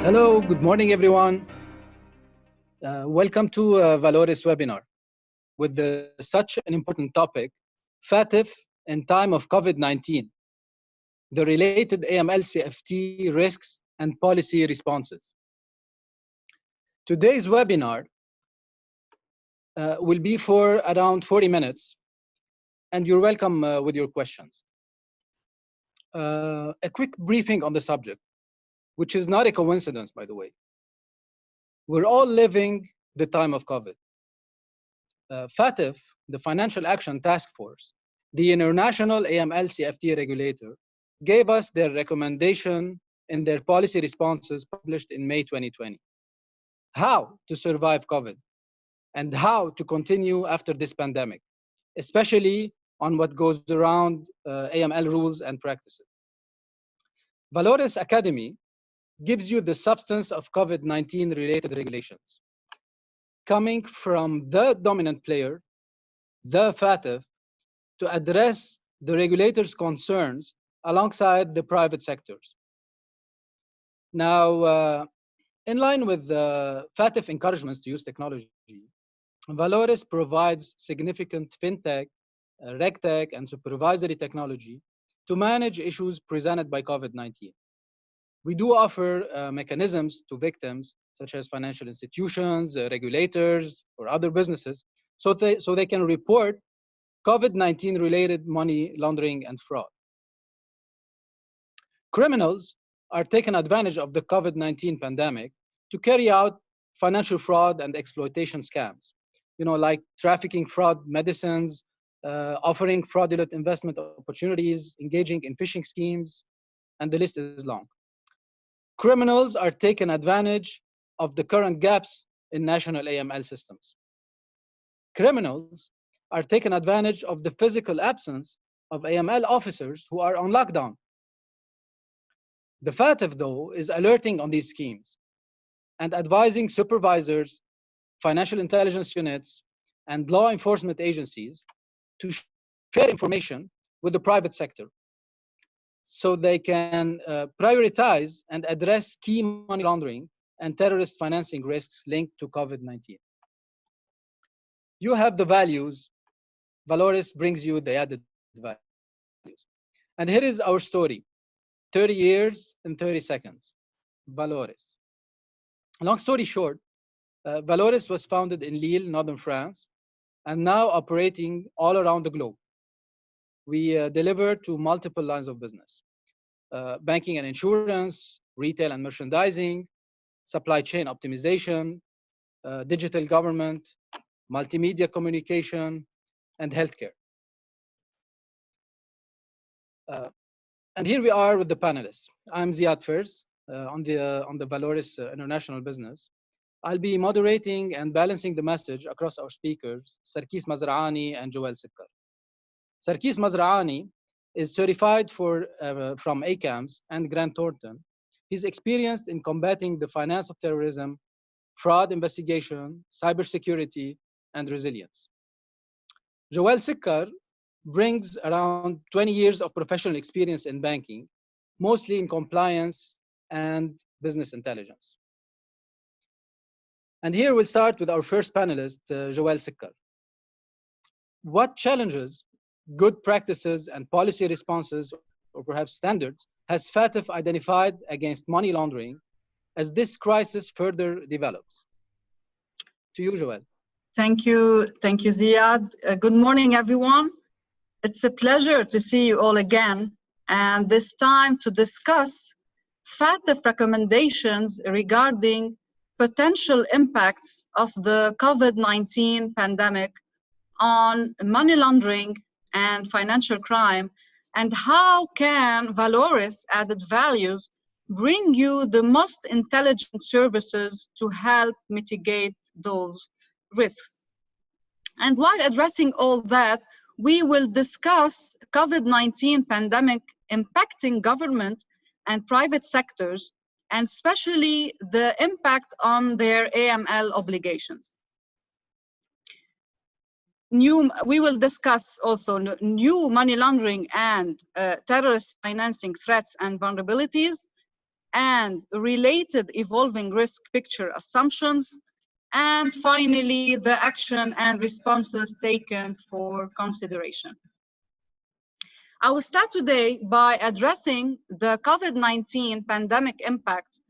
Hello, good morning, everyone. Welcome to VALOORES webinar with such an important topic, FATF in time of COVID-19, the related AML CFT risks and policy responses. Today's webinar will be for around 40 minutes, and you're welcome with your questions. A quick briefing on the subject, which is not a coincidence, by the way. We're all living the time of COVID. FATF, the Financial Action Task Force, the international AML CFT regulator, gave us their recommendation in their policy responses published in May 2020. How to survive COVID and how to continue after this pandemic, especially on what goes around AML rules and practices. VALOORES Academy gives you the substance of COVID-19 related regulations, coming from the dominant player, the FATF, to address the regulator's concerns alongside the private sectors. Now, in line with the FATF encouragements to use technology, VALOORES provides significant fintech, regtech, and supervisory technology to manage issues presented by COVID-19. We do offer mechanisms to victims, such as financial institutions, regulators, or other businesses, so they can report COVID-19 related money laundering and fraud. Criminals are taking advantage of the COVID-19 pandemic to carry out financial fraud and exploitation scams, like trafficking fraud medicines, offering fraudulent investment opportunities, engaging in phishing schemes, and the list is long. Criminals are taking advantage of the current gaps in national AML systems. Criminals are taking advantage of the physical absence of AML officers who are on lockdown. The FATF, though, is alerting on these schemes and advising supervisors, financial intelligence units, and law enforcement agencies to share information with the private sector so they can prioritize and address key money laundering and terrorist financing risks linked to COVID-19. You have the values. VALOORES brings you the added values. And here is our story, 30 years in 30 seconds, VALOORES. Long story short, VALOORES was founded in Lille, northern France, and now operating all around the globe. We deliver to multiple lines of business, banking and insurance, retail and merchandising, supply chain optimization, digital government, multimedia communication, and healthcare. And here we are with the panelists. I'm Ziad Fers on the VALOORES International Business. I'll be moderating and balancing the message across our speakers, Sarkis Mazraani and Joel Sikkar. Sarkis Mazraani is certified from ACAMS and Grant Thornton. He's experienced in combating the finance of terrorism, fraud investigation, cybersecurity, and resilience. Joel Sikkar brings around 20 years of professional experience in banking, mostly in compliance and business intelligence. And here we'll start with our first panelist, Joel Sikkar. What challenges, good practices, and policy responses, or perhaps standards, has FATF identified against money laundering as this crisis further develops? To you, Joel. Thank you, Ziad. Good morning, everyone. It's a pleasure to see you all again, and this time to discuss FATF recommendations regarding potential impacts of the COVID-19 pandemic on money laundering and financial crime, and how can VALOORES added values bring you the most intelligent services to help mitigate those risks. And while addressing all that, we will discuss COVID-19 pandemic impacting government and private sectors, and especially the impact on their AML obligations. We will discuss also new money laundering and terrorist financing threats and vulnerabilities, and related evolving risk picture assumptions, and finally, the action and responses taken for consideration. I will start today by addressing the COVID-19 pandemic impact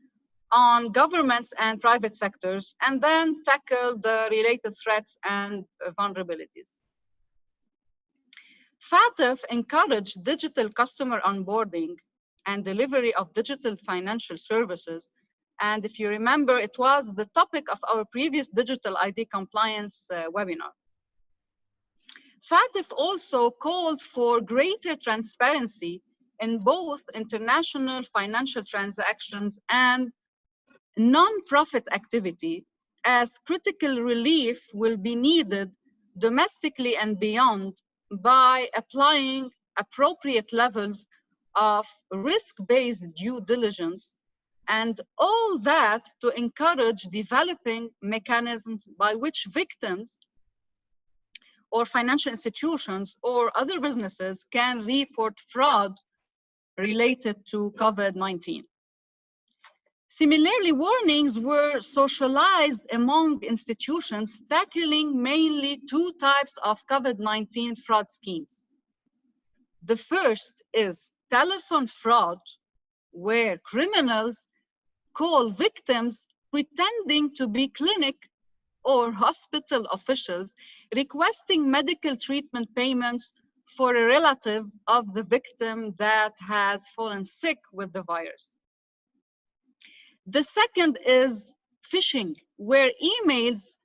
on governments and private sectors, and then tackle the related threats and vulnerabilities. FATF encouraged digital customer onboarding and delivery of digital financial services. And if you remember, it was the topic of our previous digital ID compliance webinar. FATF also called for greater transparency in both international financial transactions and non-profit activity, as critical relief will be needed domestically and beyond by applying appropriate levels of risk-based due diligence, and all that to encourage developing mechanisms by which victims or financial institutions or other businesses can report fraud related to COVID-19. Similarly, warnings were socialized among institutions tackling mainly two types of COVID-19 fraud schemes. The first is telephone fraud, where criminals call victims pretending to be clinic or hospital officials requesting medical treatment payments for a relative of the victim that has fallen sick with the virus. The second is phishing, where emails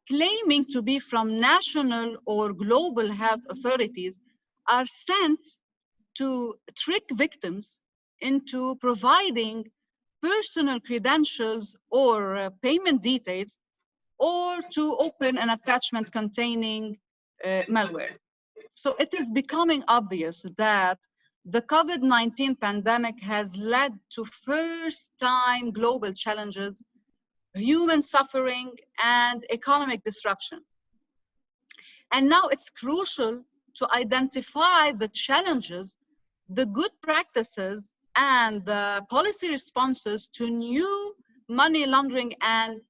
claiming to be from national or global health authorities are sent to trick victims into providing personal credentials or payment details, or to open an attachment containing malware. So it is becoming obvious that the COVID-19 pandemic has led to first-time global challenges, human suffering, and economic disruption. And now it's crucial to identify the challenges, the good practices, and the policy responses to new money laundering and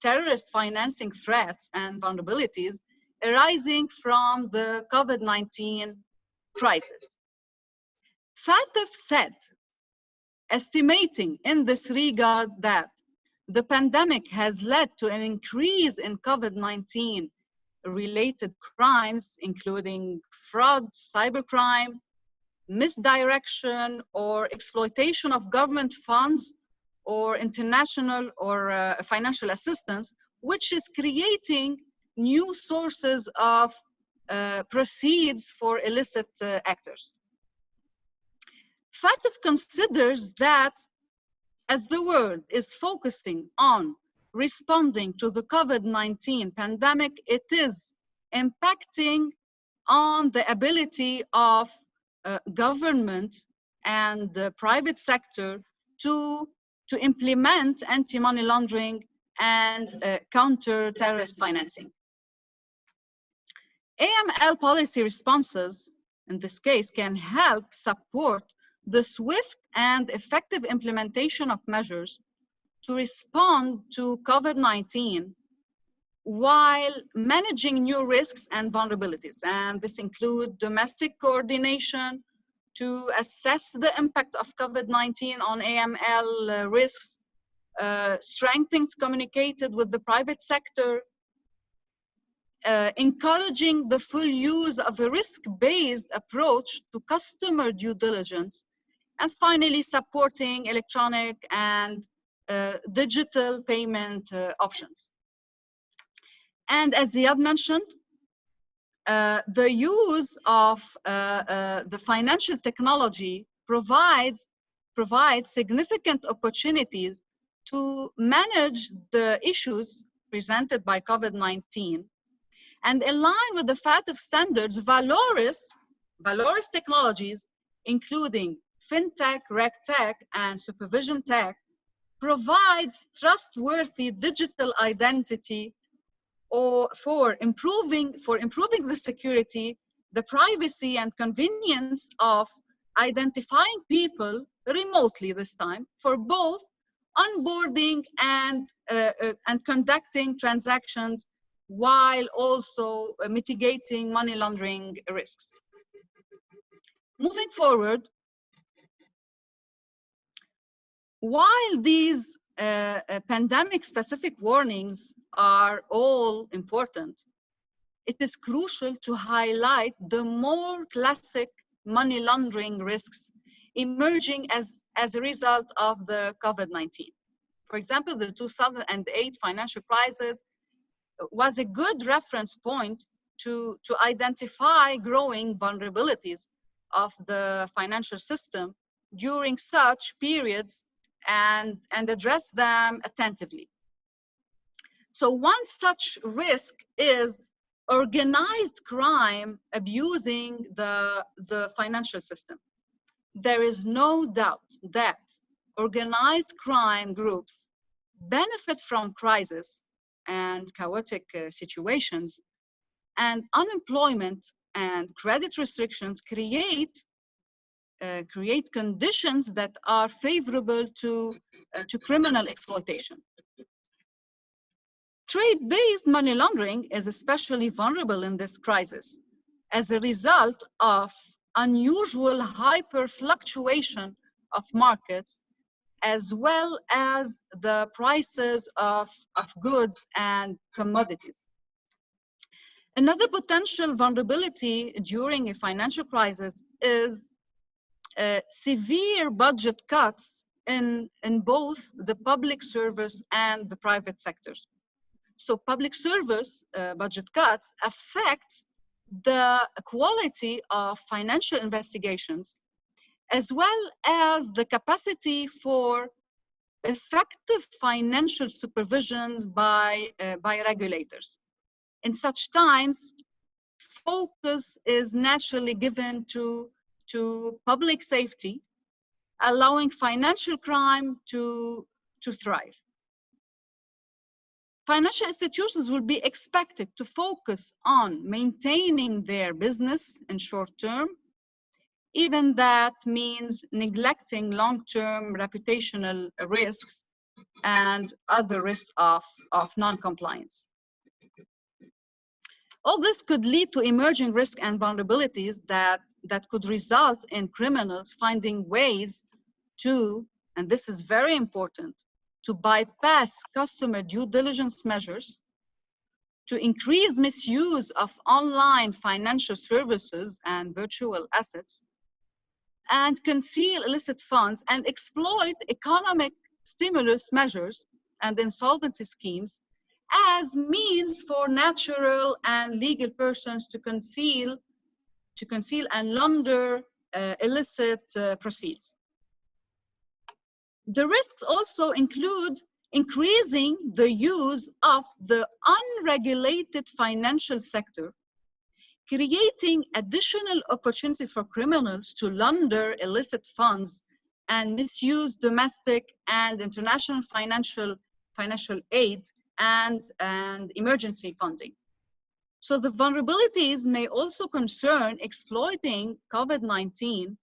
terrorist financing threats and vulnerabilities arising from the COVID-19 crisis. FATF said, estimating in this regard that the pandemic has led to an increase in COVID-19 related crimes, including fraud, cybercrime, misdirection, or exploitation of government funds or international or financial assistance, which is creating new sources of proceeds for illicit actors. FATF considers that as the world is focusing on responding to the COVID-19 pandemic, it is impacting on the ability of government and the private sector to implement anti-money laundering and counter-terrorist financing. AML policy responses, in this case, can help support the swift and effective implementation of measures to respond to COVID-19 while managing new risks and vulnerabilities. And this includes domestic coordination to assess the impact of COVID-19 on AML risks, strengthening communicated with the private sector, encouraging the full use of a risk-based approach to customer due diligence, and finally supporting electronic and digital payment options. And as Ziad mentioned, the use of the financial technology provides significant opportunities to manage the issues presented by COVID-19. And in line with the FATF standards, VALOORES technologies, including FinTech, RegTech, and Supervision Tech, provides trustworthy digital identity or for improving the security, the privacy, and convenience of identifying people remotely this time for both onboarding and conducting transactions while also mitigating money laundering risks. Moving forward, while these pandemic-specific warnings are all important, it is crucial to highlight the more classic money laundering risks emerging as a result of the COVID-19. For example, the 2008 financial crisis was a good reference point to identify growing vulnerabilities of the financial system during such periods and address them attentively. So one such risk is organized crime abusing the financial system. There is no doubt that organized crime groups benefit from crisis and chaotic situations, and unemployment and credit restrictions create conditions that are favorable to criminal exploitation. Trade-based money laundering is especially vulnerable in this crisis as a result of unusual hyper-fluctuation of markets, as well as the prices of goods and commodities. Another potential vulnerability during a financial crisis is severe budget cuts in both the public service and the private sectors. So public service budget cuts affect the quality of financial investigations, as well as the capacity for effective financial supervisions by regulators. In such times, focus is naturally given to public safety, allowing financial crime to thrive. Financial institutions will be expected to focus on maintaining their business in short term, even that means neglecting long-term reputational risks and other risks of non-compliance. All this could lead to emerging risks and vulnerabilities that could result in criminals finding ways to, and this is very important, to bypass customer due diligence measures, to increase misuse of online financial services and virtual assets, and conceal illicit funds and exploit economic stimulus measures and insolvency schemes as means for natural and legal persons to conceal and launder illicit proceeds. The risks also include increasing the use of the unregulated financial sector, creating additional opportunities for criminals to launder illicit funds and misuse domestic and international financial aid and emergency funding. So the vulnerabilities may also concern exploiting COVID-19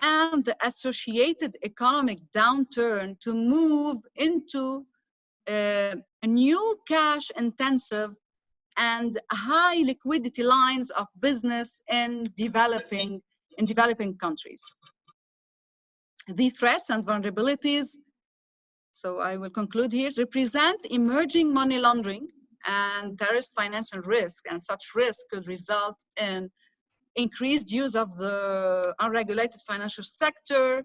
and the associated economic downturn to move into a new cash-intensive and high liquidity lines of business in developing countries. The threats and vulnerabilities, so I will conclude here, represent emerging money laundering and terrorist financial risk, and such risk could result in increased use of the unregulated financial sector,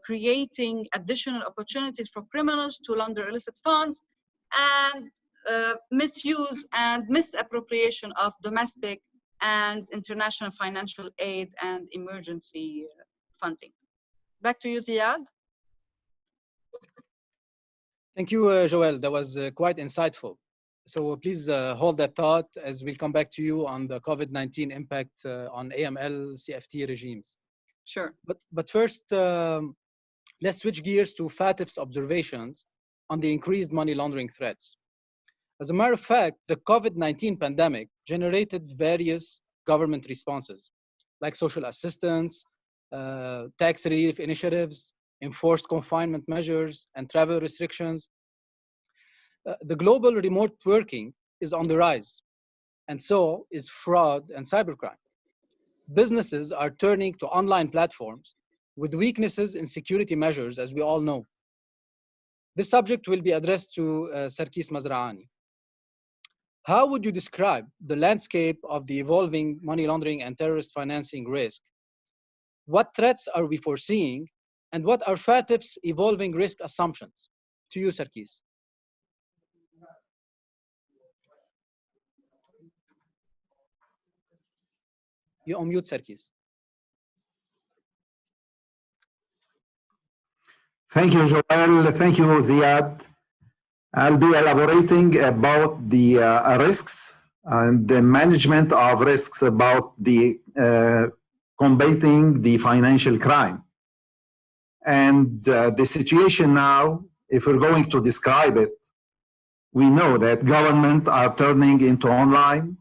creating additional opportunities for criminals to launder illicit funds, and misuse and misappropriation of domestic and international financial aid and emergency funding. Back to you, Ziad. Thank you, Joelle. That was quite insightful. So please hold that thought as we'll come back to you on the COVID-19 impact on AML CFT regimes. Sure. But first, let's switch gears to FATF's observations on the increased money laundering threats. As a matter of fact, the COVID-19 pandemic generated various government responses, like social assistance, tax relief initiatives, enforced confinement measures, and travel restrictions. The global remote working is on the rise, and so is fraud and cybercrime. Businesses are turning to online platforms with weaknesses in security measures, as we all know. This subject will be addressed to Sarkis Mazraani. How would you describe the landscape of the evolving money laundering and terrorist financing risk? What threats are we foreseeing, and what are FATF's evolving risk assumptions? To you, Sarkis. You unmute, Sarkis. Thank you, Joel. Thank you, Ziad. I'll be elaborating about the risks and the management of risks about the combating the financial crime. And the situation now, if we're going to describe it, we know that governments are turning into online,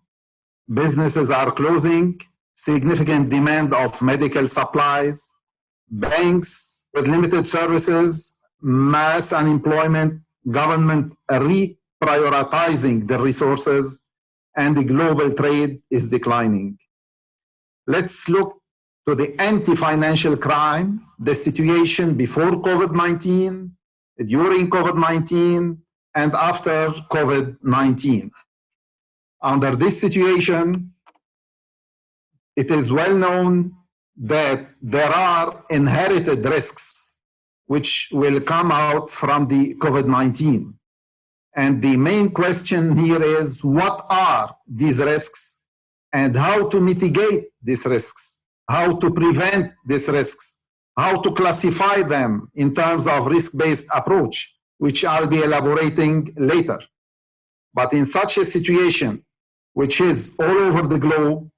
businesses are closing, significant demand of medical supplies, banks with limited services, mass unemployment, government reprioritizing the resources, and the global trade is declining. Let's look to the anti-financial crime, the situation before COVID-19, during COVID-19, and after COVID-19. Under this situation, it is well known that there are inherited risks which will come out from the COVID-19. And the main question here is, what are these risks and how to mitigate these risks, how to prevent these risks, how to classify them in terms of risk-based approach, which I'll be elaborating later. But in such a situation, which is all over the globe,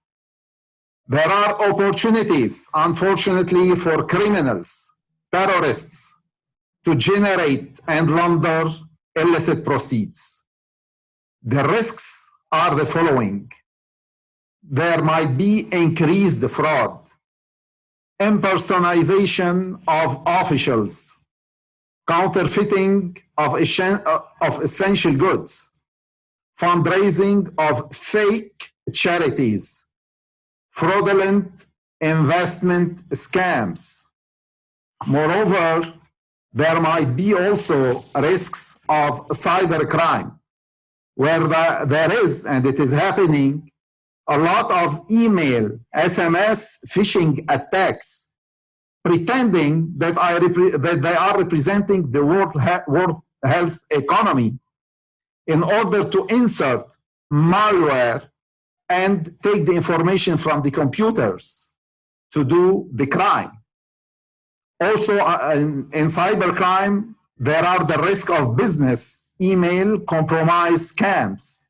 there are opportunities, unfortunately, for criminals, terrorists, to generate and launder illicit proceeds. The risks are the following. There might be increased fraud, impersonation of officials, counterfeiting of essential goods, fundraising of fake charities, fraudulent investment scams. Moreover, there might be also risks of cybercrime, where there is, and it is happening, a lot of email, SMS, phishing attacks, pretending that they are representing the World Health Economy in order to insert malware and take the information from the computers to do the crime. Also, in cybercrime, there are the risk of business email compromise scams,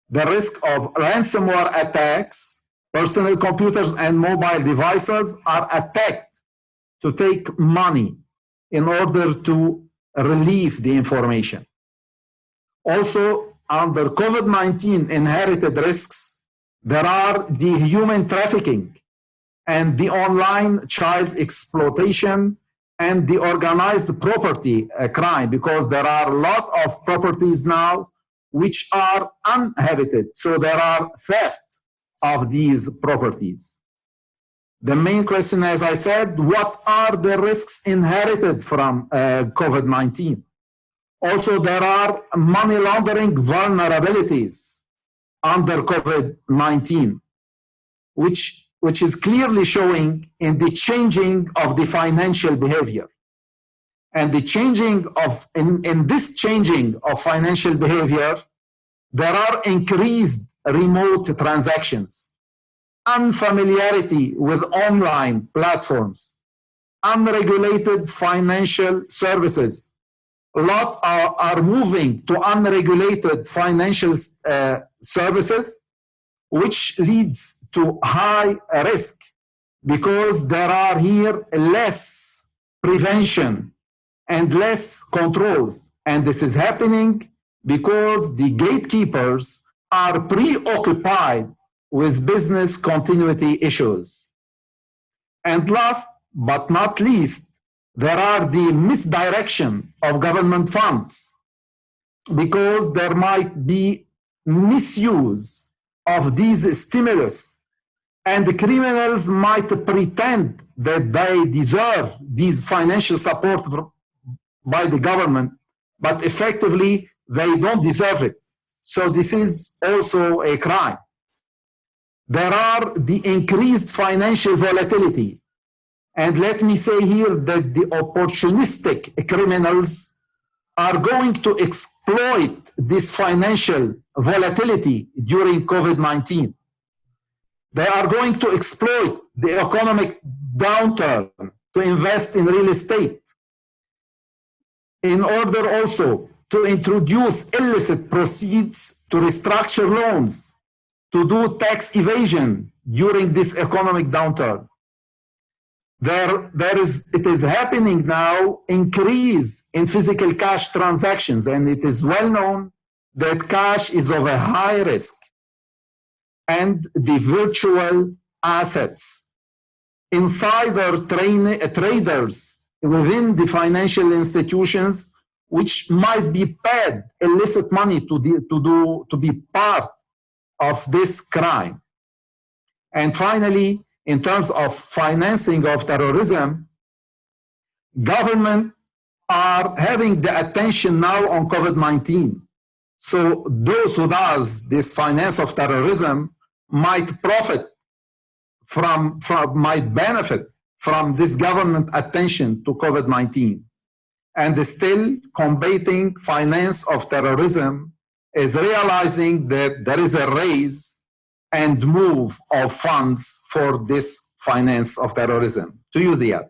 the risk of ransomware attacks. Personal computers and mobile devices are attacked to take money in order to relieve the information. Also, under COVID-19 inherited risks, there are the human trafficking and the online child exploitation and the organized property crime, because there are a lot of properties now which are uninhabited. So there are theft of these properties. The main question, as I said, what are the risks inherited from COVID-19? Also, there are money laundering vulnerabilities under COVID-19, which is clearly showing in the changing of the financial behavior. And the changing of, in this changing of financial behavior, there are increased remote transactions, unfamiliarity with online platforms, unregulated financial services. A lot are moving to unregulated financial services, which leads to high risk because there are here less prevention and less controls. And this is happening because the gatekeepers are preoccupied with business continuity issues. And last but not least, there are the misdirection of government funds, because there might be misuse of these stimulus, and the criminals might pretend that they deserve these financial support by the government, but effectively they don't deserve it. So this is also a crime. There are the increased financial volatility. And let me say here that the opportunistic criminals are going to exploit this financial volatility during COVID-19. They are going to exploit the economic downturn to invest in real estate, in order also to introduce illicit proceeds to restructure loans, to do tax evasion during this economic downturn. It is happening now, increase in physical cash transactions, and it is well known that cash is of a high risk, and the virtual assets. Insider traders within the financial institutions, which might be paid illicit money to be part of this crime. And finally, in terms of financing of terrorism, government are having the attention now on COVID-19. So those who does this finance of terrorism might profit might benefit from this government attention to COVID-19. And still combating finance of terrorism is realizing that there is a raise and move of funds for this finance of terrorism. To you, Ziad.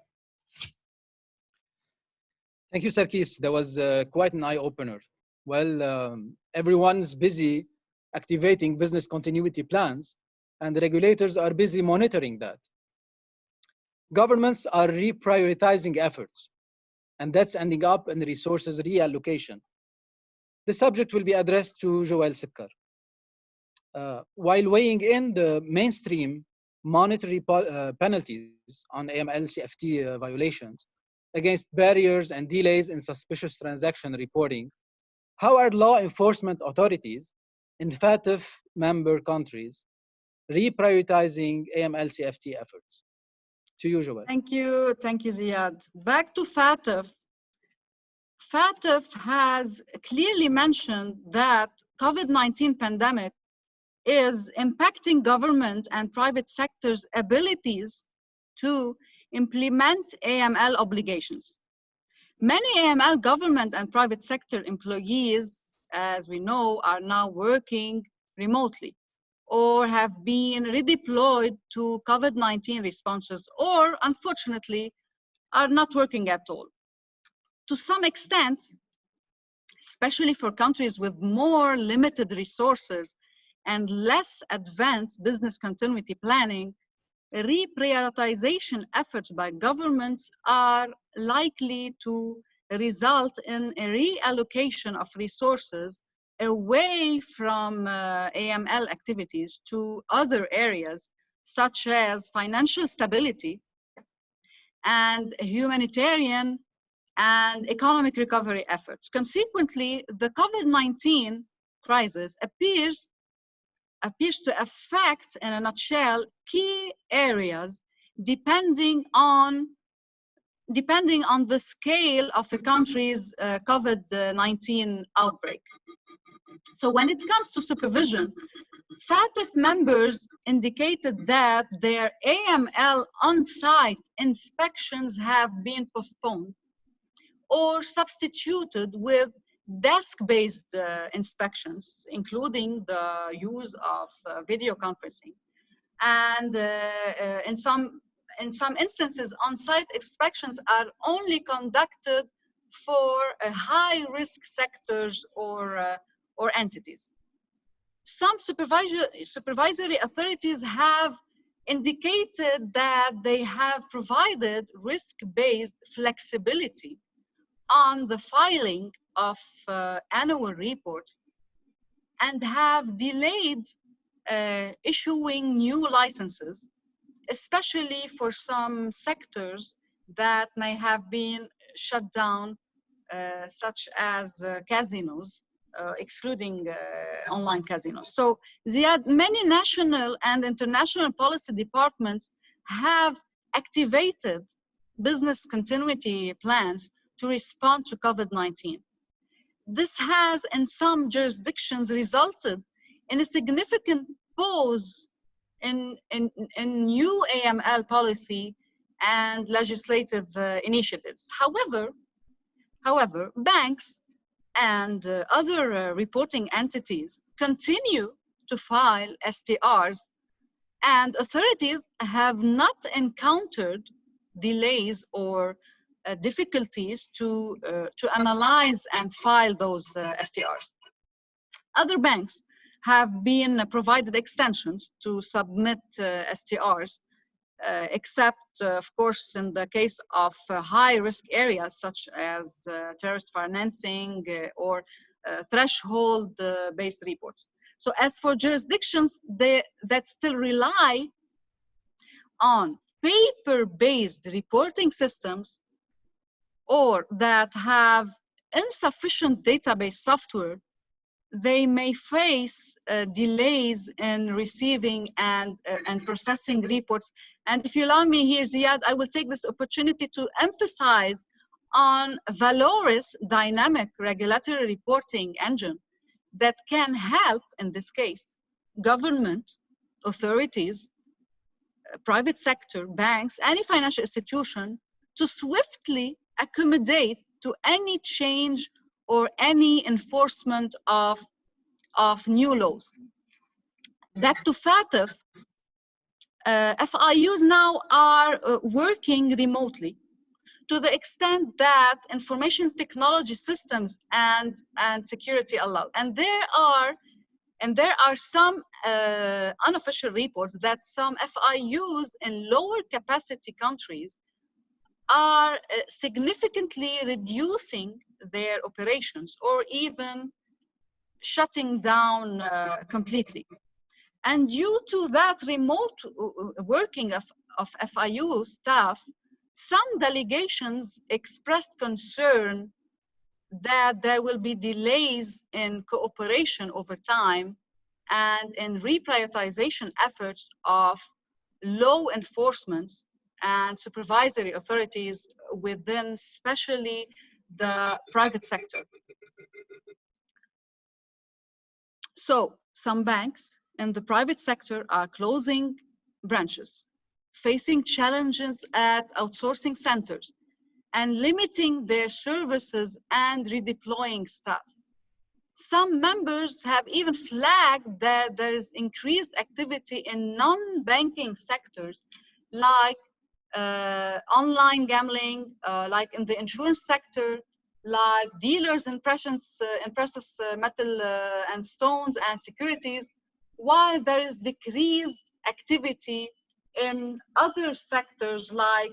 Thank you, Sarkis. That was quite an eye-opener. Well, everyone's busy activating business continuity plans, and the regulators are busy monitoring that. Governments are reprioritizing efforts, and that's ending up in resources reallocation. The subject will be addressed to Joël Sikkar. While weighing in the mainstream monetary penalties on AML CFT violations against barriers and delays in suspicious transaction reporting, how are law enforcement authorities in FATF member countries reprioritizing AML CFT efforts? To you, Joël. Thank you, Ziad. Back to FATF. FATF has clearly mentioned that COVID-19 pandemic is impacting government and private sector's abilities to implement AML obligations. Many AML government and private sector employees, as we know, are now working remotely or have been redeployed to COVID-19 responses, or unfortunately are not working at all. To some extent, especially for countries with more limited resources and less advanced business continuity planning, reprioritization efforts by governments are likely to result in a reallocation of resources away from AML activities to other areas, such as financial stability and humanitarian and economic recovery efforts. Consequently, the COVID-19 crisis appears to affect, in a nutshell, key areas depending on the scale of the country's COVID-19 outbreak. So when it comes to supervision, FATF members indicated that their AML on-site inspections have been postponed or substituted with desk-based inspections, including the use of video conferencing. And in some instances, on-site inspections are only conducted for high-risk sectors or entities. Some supervisory authorities have indicated that they have provided risk-based flexibility on the filing of annual reports and have delayed issuing new licenses especially for some sectors that may have been shut down, such as casinos, excluding online casinos. So Ziad, many national and international policy departments have activated business continuity plans to respond to COVID-19. This has, in some jurisdictions, resulted in a significant pause in new AML policy and legislative initiatives. However, banks and other reporting entities continue to file STRs, and authorities have not encountered delays or difficulties to analyze and file those STRs. Other banks have been provided extensions to submit STRs, except, of course, in the case of high-risk areas such as terrorist financing or threshold-based reports. So as for jurisdictions that still rely on paper-based reporting systems or that have insufficient database software, they may face delays in receiving and processing reports. And if you allow me here, Ziad, I will take this opportunity to emphasize on VALOORES dynamic regulatory reporting engine that can help, in this case, government, authorities, private sector, banks, any financial institution to swiftly accommodate to any change or any enforcement of new laws. Back to FATF, FIUs now are working remotely to the extent that information technology systems and security allow. And there are some unofficial reports that some FIUs in lower capacity countries are significantly reducing their operations or even shutting down completely. And due to that remote working of FIU staff, some delegations expressed concern that there will be delays in cooperation over time and in reprioritization efforts of law enforcement and supervisory authorities within especially the private sector. So some banks in the private sector are closing branches, facing challenges at outsourcing centers, and limiting their services and redeploying staff. Some members have even flagged that there is increased activity in non-banking sectors like online gambling, like in the insurance sector, like dealers in precious metal and stones and securities, while there is decreased activity in other sectors like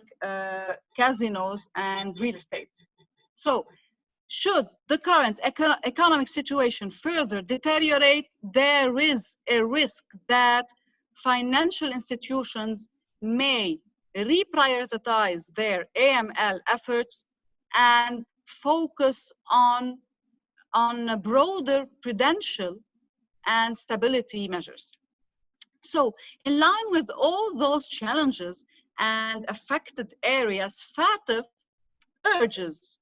casinos and real estate. So, should the current economic situation further deteriorate, there is a risk that financial institutions may reprioritize their AML efforts and focus on broader prudential and stability measures. So, in line with all those challenges and affected areas, FATF urges,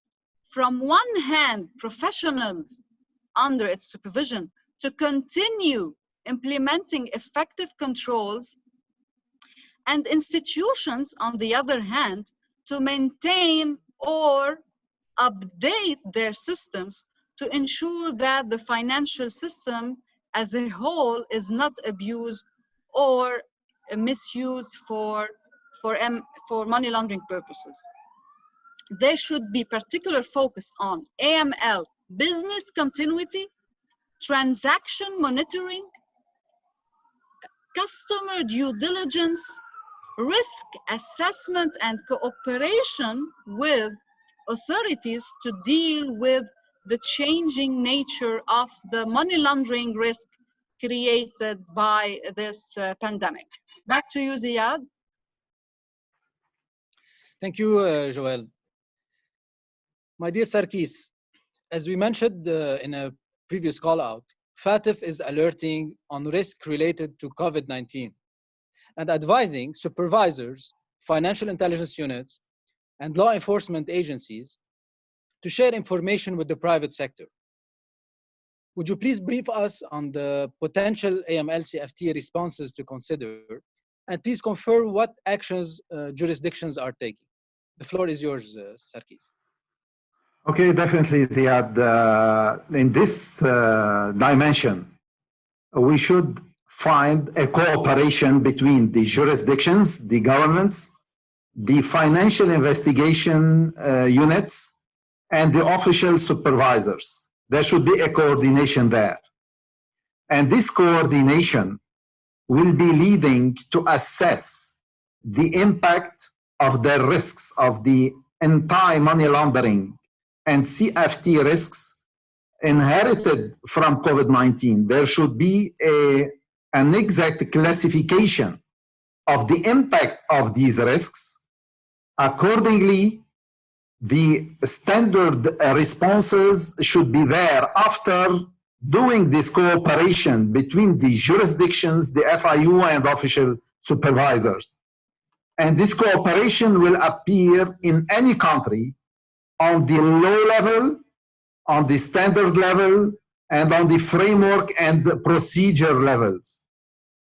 from one hand, professionals under its supervision to continue implementing effective controls, and institutions, on the other hand, to maintain or update their systems to ensure that the financial system as a whole is not abused or misused for money laundering purposes. There should be particular focus on AML, business continuity, transaction monitoring, customer due diligence, risk assessment, and cooperation with authorities to deal with the changing nature of the money laundering risk created by this pandemic. Back to you, Ziad. Thank you, Joel. My dear Sarkis, as we mentioned in a previous call out, FATF is alerting on risk related to COVID-19 and advising supervisors, financial intelligence units, and law enforcement agencies to share information with the private sector. Would you please brief us on the potential AML CFT responses to consider, and please confirm what actions jurisdictions are taking? The floor is yours, Sarkis. Okay, definitely, Ziad. In this dimension, we should find a cooperation between the jurisdictions, the governments, the financial investigation units, and the official supervisors. There should be a coordination there. And this coordination will be leading to assess the impact of the risks of the anti-money laundering and CFT risks inherited from COVID-19. There should be an exact classification of the impact of these risks. Accordingly, the standard responses should be there after doing this cooperation between the jurisdictions, the FIU, and official supervisors. And this cooperation will appear in any country on the law level, on the standard level, and on the framework and the procedure levels.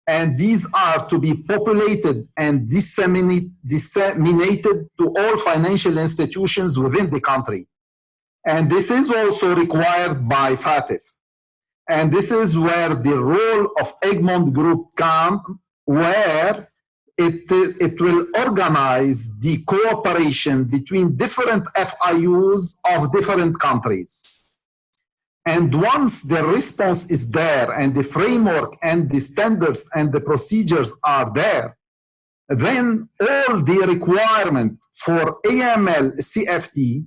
And these are to be populated and disseminated to all financial institutions within the country. And this is also required by FATF. And this is where the role of Egmont Group comes, where it will organize the cooperation between different FIUs of different countries. And once the response is there and the framework and the standards and the procedures are there, then all the requirements for AML CFT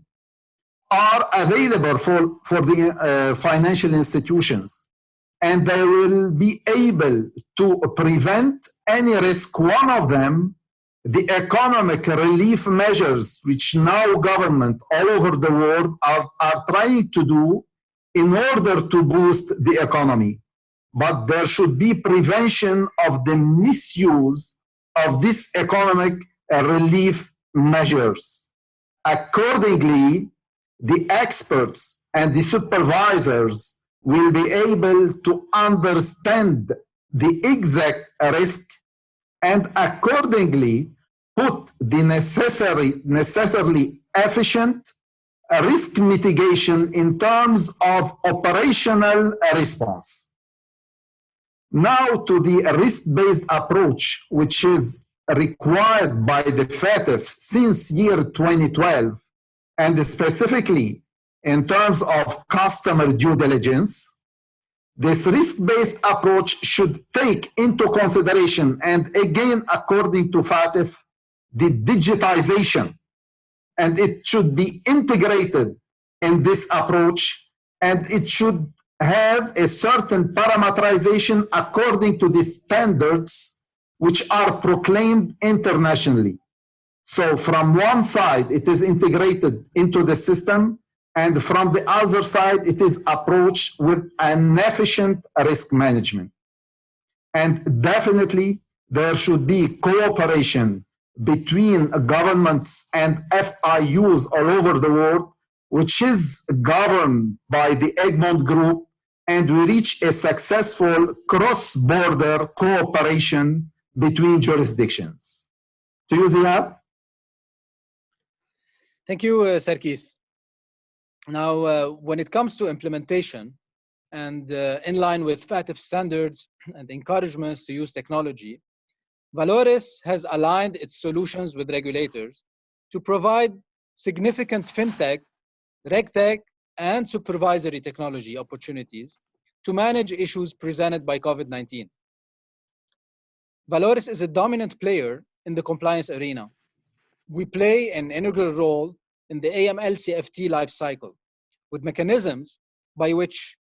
are available for the financial institutions. And they will be able to prevent any risk. One of them, the economic relief measures, which now government all over the world are trying to do in order to boost the economy. But there should be prevention of the misuse of this economic relief measures. Accordingly, the experts and the supervisors will be able to understand the exact risk and accordingly put the necessarily efficient risk mitigation in terms of operational response. Now to the risk-based approach, which is required by the FATF since year 2012, and specifically in terms of customer due diligence, this risk-based approach should take into consideration, and again, according to FATF, the digitization. And it should be integrated in this approach, and it should have a certain parameterization according to the standards which are proclaimed internationally. So from one side, it is integrated into the system, and from the other side, it is approached with an efficient risk management. And definitely, there should be cooperation between governments and FIUs all over the world, which is governed by the Egmont Group, and we reach a successful cross-border cooperation between jurisdictions. To you, Ziad. Thank you, Sarkis. Now, when it comes to implementation and in line with FATF standards and encouragements to use technology, VALOORES has aligned its solutions with regulators to provide significant fintech, regtech, and supervisory technology opportunities to manage issues presented by COVID-19. VALOORES is a dominant player in the compliance arena. We play an integral role in the AML CFT lifecycle, with mechanisms by which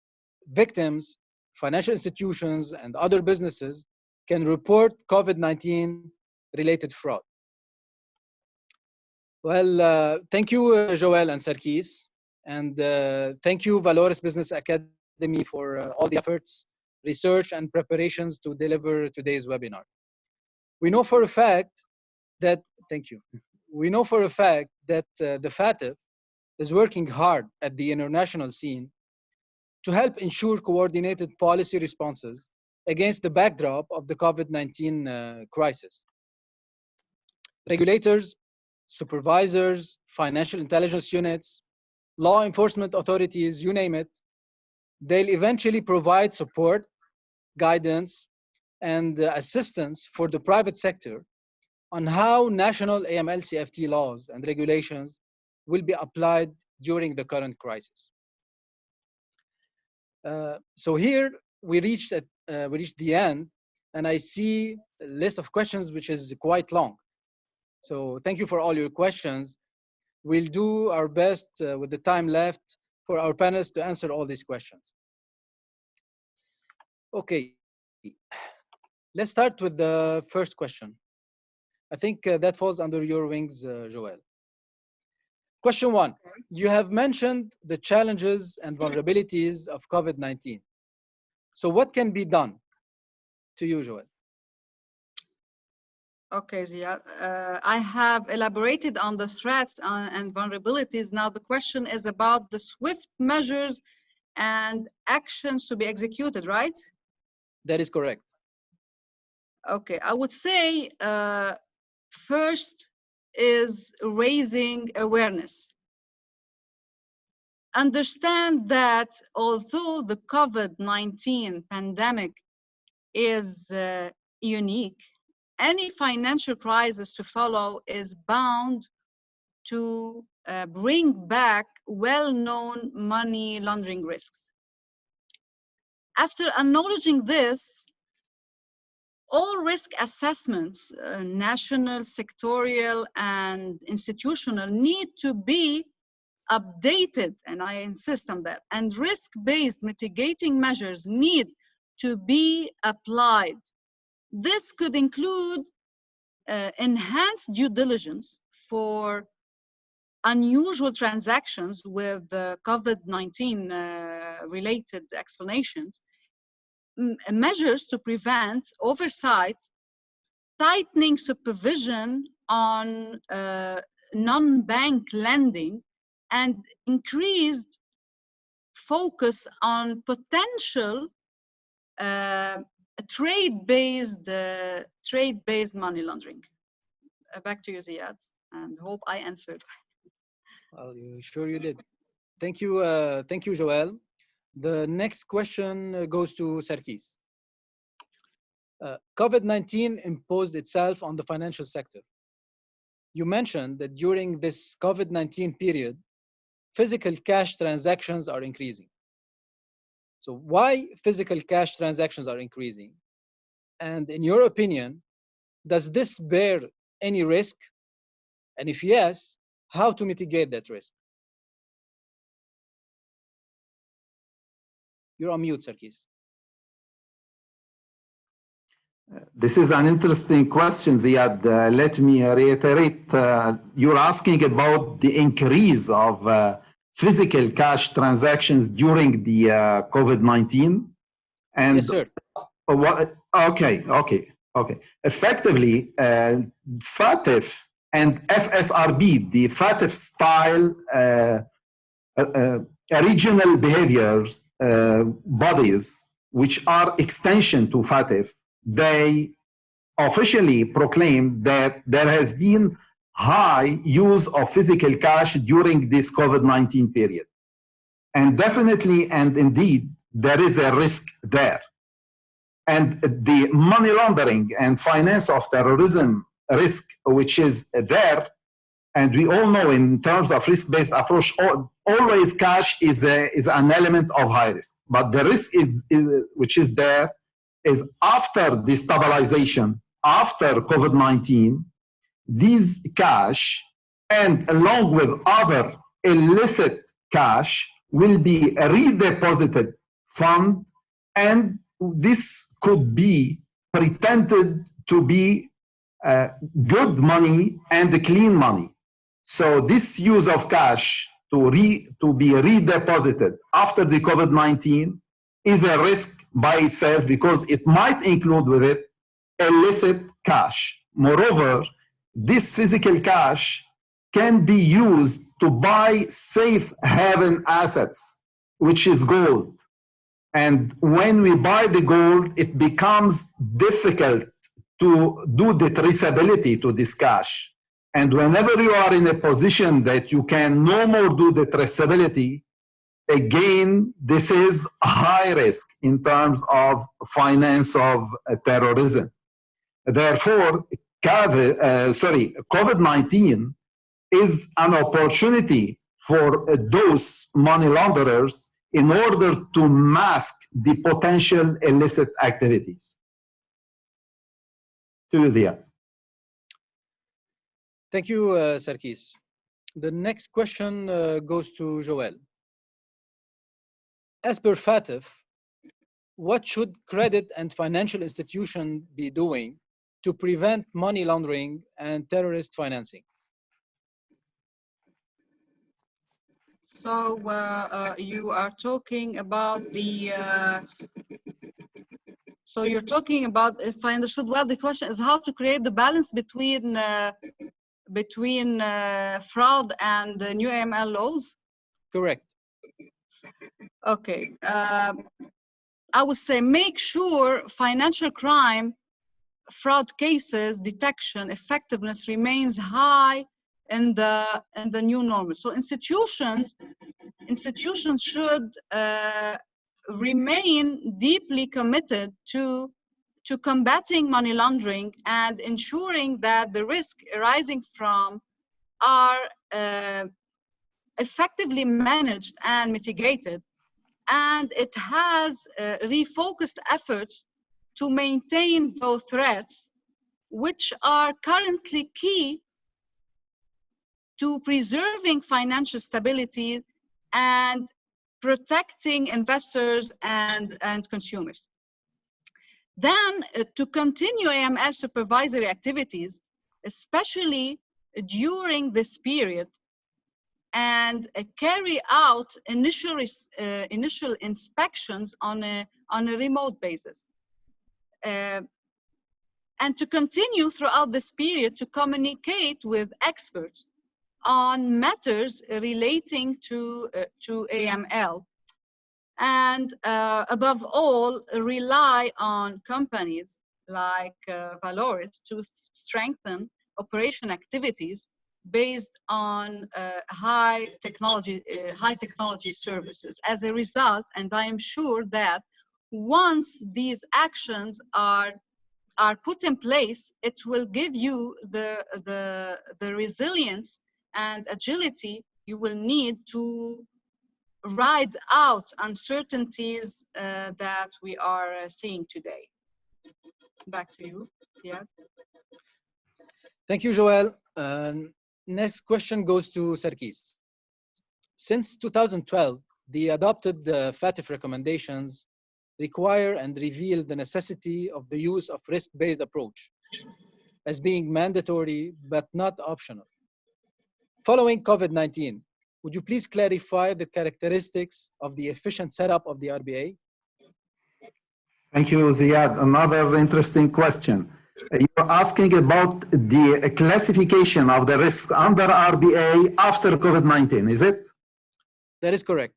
victims, financial institutions, and other businesses can report COVID-19 related fraud. Well, thank you, Joel and Sarkis. And thank you, Valores Business Academy, for all the efforts, research, and preparations to deliver today's webinar. We know for a fact that, thank you. We know for a fact that the FATF is working hard at the international scene to help ensure coordinated policy responses against the backdrop of the COVID-19 crisis. Regulators, supervisors, financial intelligence units, law enforcement authorities, you name it, they'll eventually provide support, guidance, and assistance for the private sector on how national AML CFT laws and regulations will be applied during the current crisis. So here we reached the end, and I see a list of questions which is quite long. So thank you for all your questions. We'll do our best with the time left for our panelists to answer all these questions. Okay, let's start with the first question. I think that falls under your wings, Joel. Question 1, you have mentioned the challenges and vulnerabilities of COVID-19. So what can be done? To you, Joel. Okay, Ziad. I have elaborated on the threats and vulnerabilities. Now the question is about the swift measures and actions to be executed, right? That is correct. Okay, I would say first is raising awareness. Understand that although the COVID-19 pandemic is unique, any financial crisis to follow is bound to bring back well-known money laundering risks. After acknowledging this, all risk assessments, national, sectorial, and institutional, need to be updated, and I insist on that, and risk-based mitigating measures need to be applied. This could include enhanced due diligence for unusual transactions with the COVID-19 related explanations, measures to prevent oversight, tightening supervision on non-bank lending, and increased focus on potential trade-based money laundering. Back to you, Ziad, and hope I answered. Well, sure you did. Thank you, Joel. The next question goes to Sarkis. COVID-19 imposed itself on the financial sector. You mentioned that during this COVID-19 period, physical cash transactions are increasing. So why physical cash transactions are increasing? And in your opinion, does this bear any risk? And if yes, how to mitigate that risk? You're on mute, Sarkis. This is an interesting question, Ziad. Let me reiterate. You're asking about the increase of physical cash transactions during the COVID-19? And yes, sir. Okay. Effectively, FATF and FSRB, the FATF style regional behaviors bodies, which are extension to FATF, they officially proclaimed that there has been high use of physical cash during this COVID-19 period. And definitely and indeed, there is a risk there. And the money laundering and finance of terrorism risk, which is there, and we all know in terms of risk-based approach, always cash is an element of high risk. But the risk which is there is after destabilization, after COVID-19, these cash and along with other illicit cash will be redeposited fund, and this could be pretended to be good money and clean money. So this use of cash to be redeposited after the COVID-19 is a risk by itself because it might include with it illicit cash. Moreover, this physical cash can be used to buy safe haven assets, which is gold. And when we buy the gold, it becomes difficult to do the traceability to this cash. And whenever you are in a position that you can no more do the traceability, again, this is high risk in terms of finance of terrorism. Therefore, COVID-19 is an opportunity for those money launderers in order to mask the potential illicit activities. To you, Zia. Thank you, Sarkis. The next question goes to Joel. As per FATF, what should credit and financial institutions be doing to prevent money laundering and terrorist financing? So you are talking about the. So you're talking about, if I understood well, the question is how to create the balance between fraud and the new AML laws? Correct. Okay. I would say make sure financial crime, fraud cases, detection, effectiveness remains high in the new normal. So institutions should remain deeply committed to combating money laundering and ensuring that the risk arising from are effectively managed and mitigated. And it has refocused efforts to maintain those threats, which are currently key to preserving financial stability and protecting investors and consumers. Then to continue AML supervisory activities, especially during this period, and carry out initial inspections on a remote basis. And to continue throughout this period to communicate with experts on matters relating to AML. And above all, rely on companies like VALOORES to strengthen operation activities based on high technology services. As a result, and I am sure that once these actions are put in place, it will give you the resilience and agility you will need to ride out uncertainties that we are seeing today. Back to you, Ziad. Thank you, Joel. Next question goes to Sarkis. Since 2012, the adopted FATF recommendations require and reveal the necessity of the use of risk-based approach as being mandatory but not optional. Following COVID-19, would you please clarify the characteristics of the efficient setup of the RBA? Thank you, Ziad. Another interesting question. You're asking about the classification of the risks under RBA after COVID-19, is it? That is correct.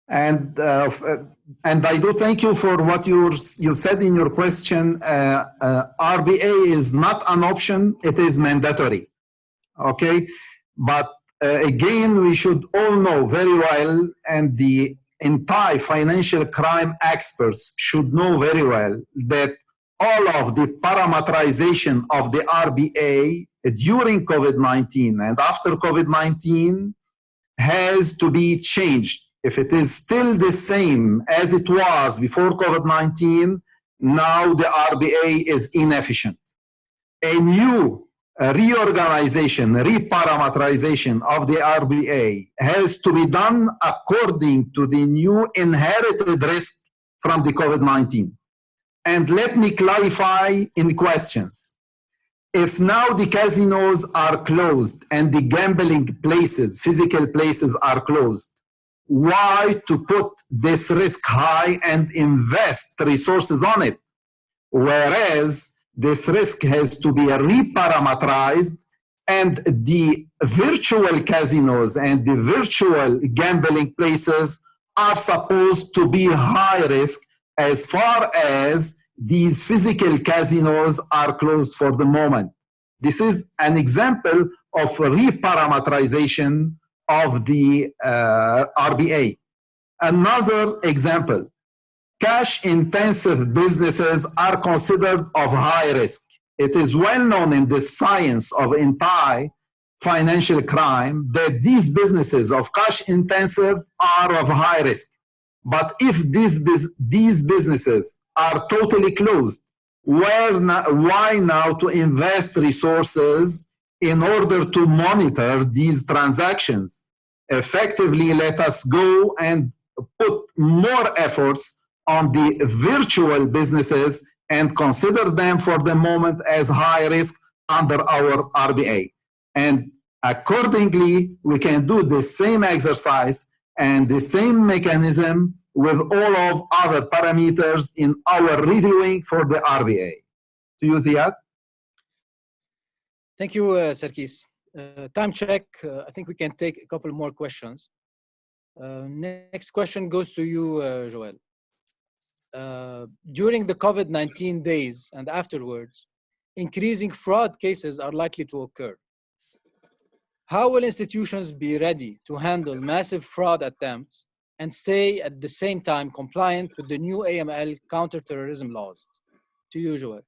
And I do thank you for what you said in your question. RBA is not an option, it is mandatory. Okay, but again, we should all know very well, and the entire financial crime experts should know very well, that all of the parameterization of the RBA during COVID-19 and after COVID-19 has to be changed. If it is still the same as it was before COVID-19, now the RBA is inefficient. A new reorganization, reparameterization of the RBA has to be done according to the new inherited risk from the COVID-19. And let me clarify in questions. If now the casinos are closed and the gambling places, physical places are closed, why to put this risk high and invest resources on it? Whereas this risk has to be reparameterized, and the virtual casinos and the virtual gambling places are supposed to be high risk as far as these physical casinos are closed for the moment. This is an example of reparameterization of the RBA. Another example, cash-intensive businesses are considered of high risk. It is well known in the science of anti-financial crime that these businesses of cash-intensive are of high risk. But if these businesses are totally closed, why now to invest resources in order to monitor these transactions? Effectively, let us go and put more efforts on the virtual businesses and consider them for the moment as high risk under our RBA. And accordingly, we can do the same exercise and the same mechanism with all of other parameters in our reviewing for the RBA. To you, Ziad. Thank you, Sarkis. Time check. I think we can take a couple more questions. Next question goes to you, Joel. During the COVID-19 days and afterwards, increasing fraud cases are likely to occur. How will institutions be ready to handle massive fraud attempts and stay at the same time compliant with the new AML counterterrorism laws? To you, Joel.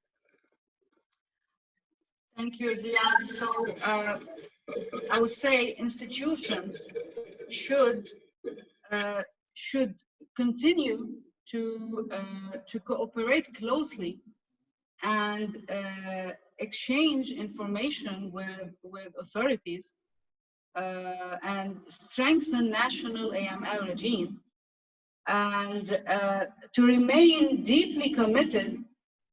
Thank you, Ziad. So I would say institutions should continue to cooperate closely and exchange information with authorities and strengthen national AML regime, and to remain deeply committed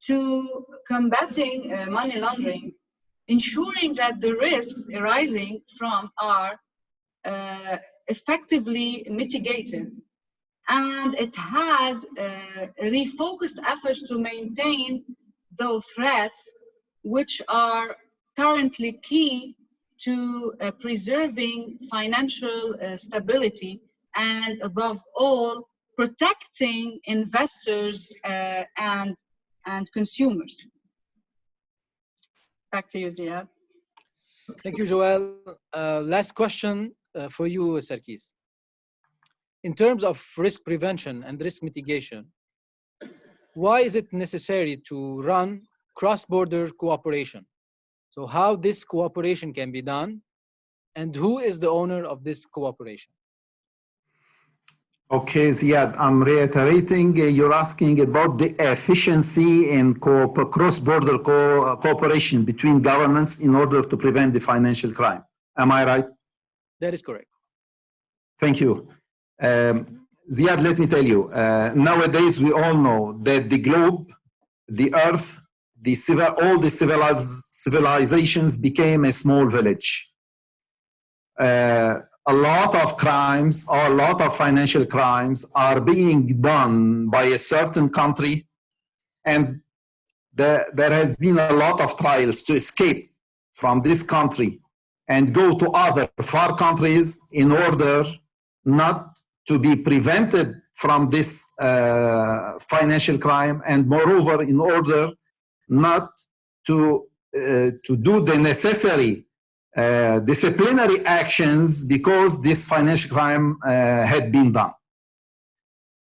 to combating money laundering, ensuring that the risks arising from are effectively mitigated. And it has refocused efforts to maintain those threats, which are currently key to preserving financial stability and, above all, protecting investors and consumers. Back to you, Ziad. Thank you, Joel. Last question for you, Sarkis. In terms of risk prevention and risk mitigation, why is it necessary to run cross-border cooperation? So how this cooperation can be done, and who is the owner of this cooperation? Okay, Ziad, I'm reiterating, you're asking about the efficiency in cross-border cooperation between governments in order to prevent the financial crime. Am I right? That is correct. Thank you. Ziad, let me tell you, nowadays we all know that the globe, the earth, all the civilizations became a small village. A lot of crimes or a lot of financial crimes are being done by a certain country, and there has been a lot of trials to escape from this country and go to other far countries in order not to be prevented from this financial crime, and moreover, in order not to do the necessary disciplinary actions because this financial crime had been done.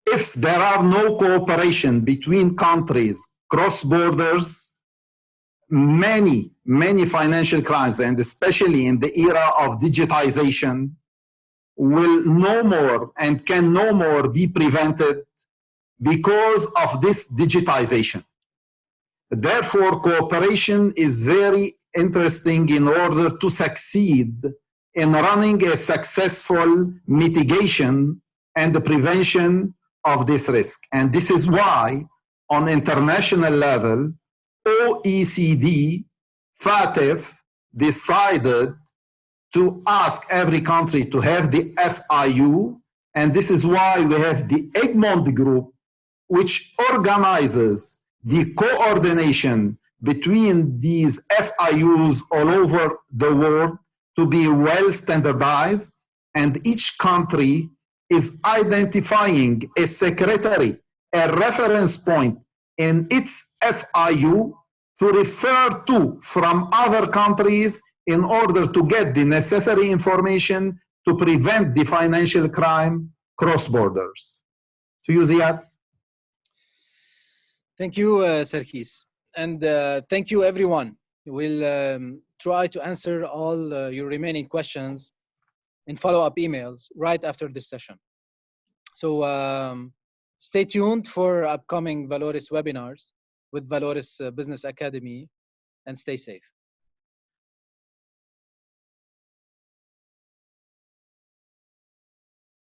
If there are no cooperation between countries, cross borders, many financial crimes, and especially in the era of digitization, will no more and can no more be prevented because of this digitization. Therefore, cooperation is very interesting in order to succeed in running a successful mitigation and the prevention of this risk. And this is why, on international level, OECD FATF decided to ask every country to have the FIU, and this is why we have the Egmont Group, which organizes the coordination between these FIUs all over the world to be well standardized, and each country is identifying a secretary, a reference point in its FIU to refer to from other countries in order to get the necessary information to prevent the financial crime cross borders. To you, Ziad. Thank you, Sarkis. And thank you, everyone. We'll try to answer all your remaining questions in follow-up emails right after this session. So stay tuned for upcoming Valores webinars with Valores Business Academy, and stay safe.